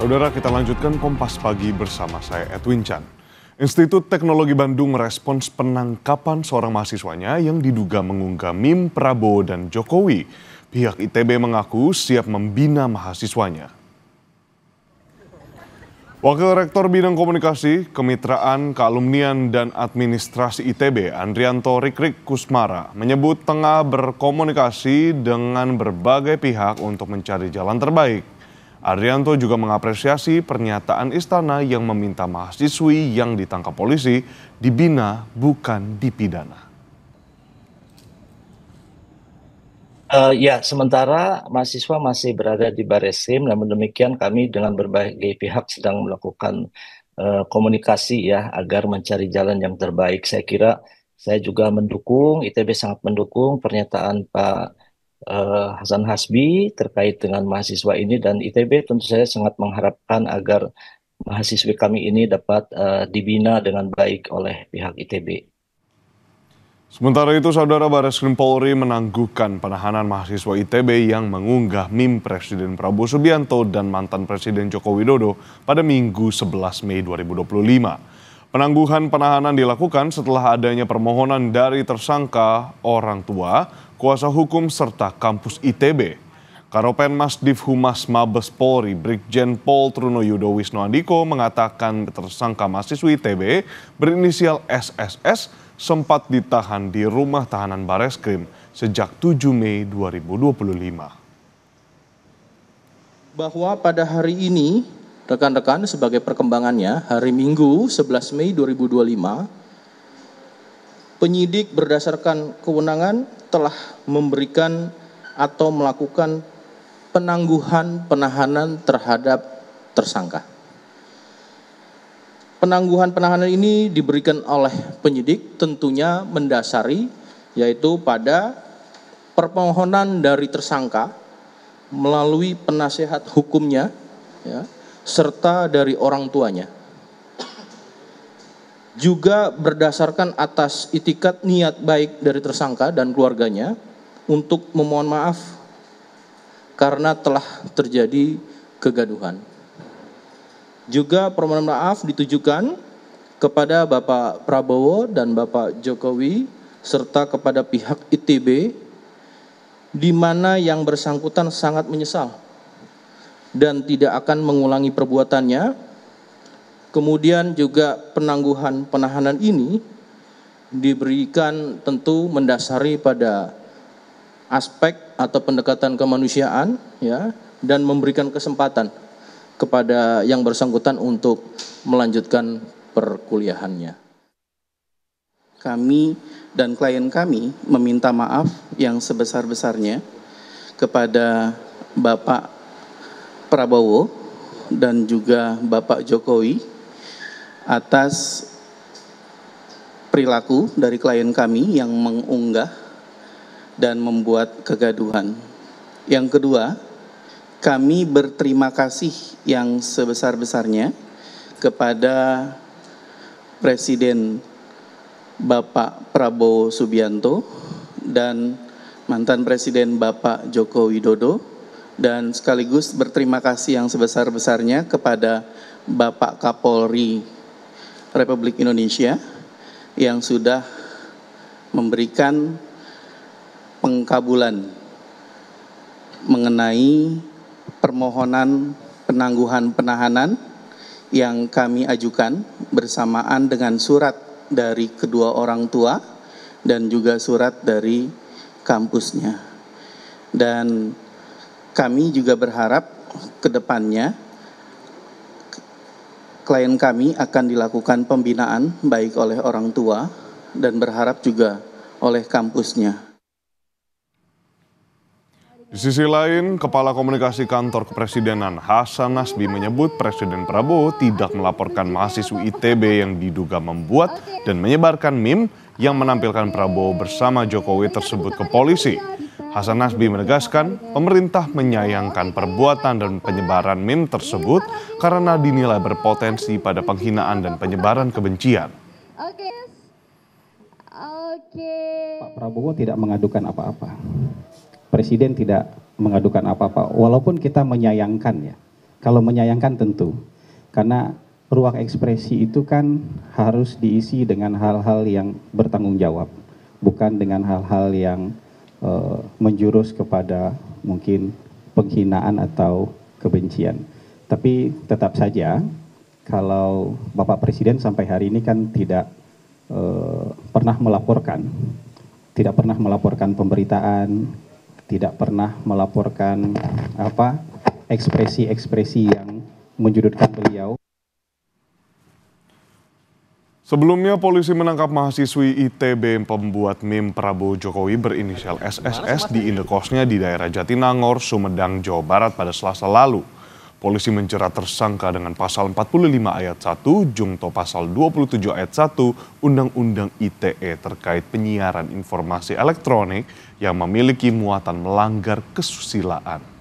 Saudara, kita lanjutkan Kompas Pagi bersama saya Edwin Chan. Institut Teknologi Bandung merespons penangkapan seorang mahasiswanya yang diduga mengunggah meme Prabowo dan Jokowi. Pihak ITB mengaku siap membina mahasiswanya. Wakil Rektor Bidang Komunikasi, Kemitraan, Kealumnian, dan Administrasi ITB, Andrianto Rikrik Kusmara, menyebut tengah berkomunikasi dengan berbagai pihak untuk mencari jalan terbaik. Andrianto juga mengapresiasi pernyataan istana yang meminta mahasiswi yang ditangkap polisi dibina bukan dipidana. Ya, sementara mahasiswa masih berada di Bareskrim, namun demikian kami dengan berbagai pihak sedang melakukan komunikasi ya agar mencari jalan yang terbaik. Saya kira saya juga mendukung, ITB sangat mendukung pernyataan Pak Hasan Hasbi terkait dengan mahasiswa ini, dan ITB tentu saja sangat mengharapkan agar mahasiswi kami ini dapat dibina dengan baik oleh pihak ITB. Sementara itu, Saudara, Bareskrim Polri menangguhkan penahanan mahasiswa ITB yang mengunggah meme Presiden Prabowo Subianto dan mantan Presiden Joko Widodo pada Minggu 11 Mei 2025. Penangguhan penahanan dilakukan setelah adanya permohonan dari tersangka, orang tua, kuasa hukum, serta kampus ITB. Karopenmas Divhumas Mabes Polri Brigjen Pol Trunoyudo Wisnoandiko mengatakan tersangka mahasiswi ITB berinisial SSS sempat ditahan di rumah tahanan Bareskrim sejak 7 Mei 2025. Bahwa pada hari ini, rekan-rekan, sebagai perkembangannya, hari Minggu 11 Mei 2025, penyidik berdasarkan kewenangan telah memberikan atau melakukan penangguhan penahanan terhadap tersangka. Penangguhan penahanan ini diberikan oleh penyidik tentunya mendasari yaitu pada permohonan dari tersangka melalui penasehat hukumnya ya, serta dari orang tuanya. Juga berdasarkan atas itikat niat baik dari tersangka dan keluarganya untuk memohon maaf karena telah terjadi kegaduhan. Juga permohonan maaf ditujukan kepada Bapak Prabowo dan Bapak Jokowi serta kepada pihak ITB di mana yang bersangkutan sangat menyesal dan tidak akan mengulangi perbuatannya. Kemudian juga penangguhan penahanan ini diberikan tentu mendasari pada aspek atau pendekatan kemanusiaan ya, dan memberikan kesempatan kepada yang bersangkutan untuk melanjutkan perkuliahannya. Kami dan klien kami meminta maaf yang sebesar-besarnya kepada Bapak Prabowo dan juga Bapak Jokowi atas perilaku dari klien kami yang mengunggah dan membuat kegaduhan. Yang kedua, kami berterima kasih yang sebesar-besarnya kepada Presiden Bapak Prabowo Subianto dan mantan Presiden Bapak Joko Widodo, dan sekaligus berterima kasih yang sebesar-besarnya kepada Bapak Kapolri Republik Indonesia yang sudah memberikan pengkabulan mengenai permohonan penangguhan penahanan yang kami ajukan bersamaan dengan surat dari kedua orang tua dan juga surat dari kampusnya. Dan kami juga berharap ke depannya klien kami akan dilakukan pembinaan baik oleh orang tua dan berharap juga oleh kampusnya. Di sisi lain, Kepala Komunikasi Kantor Kepresidenan Hasan Nasbi menyebut Presiden Prabowo tidak melaporkan mahasiswi ITB yang diduga membuat dan menyebarkan meme yang menampilkan Prabowo bersama Jokowi tersebut ke polisi. Hasan Nasbi menegaskan pemerintah menyayangkan perbuatan dan penyebaran meme tersebut karena dinilai berpotensi pada penghinaan dan penyebaran kebencian. Pak Prabowo tidak mengadukan apa-apa. Presiden tidak mengadukan apa-apa, walaupun kita menyayangkan ya, Kalau menyayangkan tentu, karena ruang ekspresi itu kan harus diisi dengan hal-hal yang bertanggung jawab, bukan dengan hal-hal yang menjurus kepada mungkin penghinaan atau kebencian. Tapi tetap saja, kalau Bapak Presiden sampai hari ini kan tidak pernah melaporkan pemberitaan, tidak pernah melaporkan ekspresi-ekspresi yang menjudutkan beliau. Sebelumnya, polisi menangkap mahasiswi ITB pembuat meme Prabowo Jokowi berinisial SSS di indekosnya di daerah Jatinangor, Sumedang, Jawa Barat pada Selasa lalu. Polisi menjerat tersangka dengan pasal 45 ayat 1, jungto pasal 27 ayat 1 Undang-Undang ITE terkait penyiaran informasi elektronik yang memiliki muatan melanggar kesusilaan.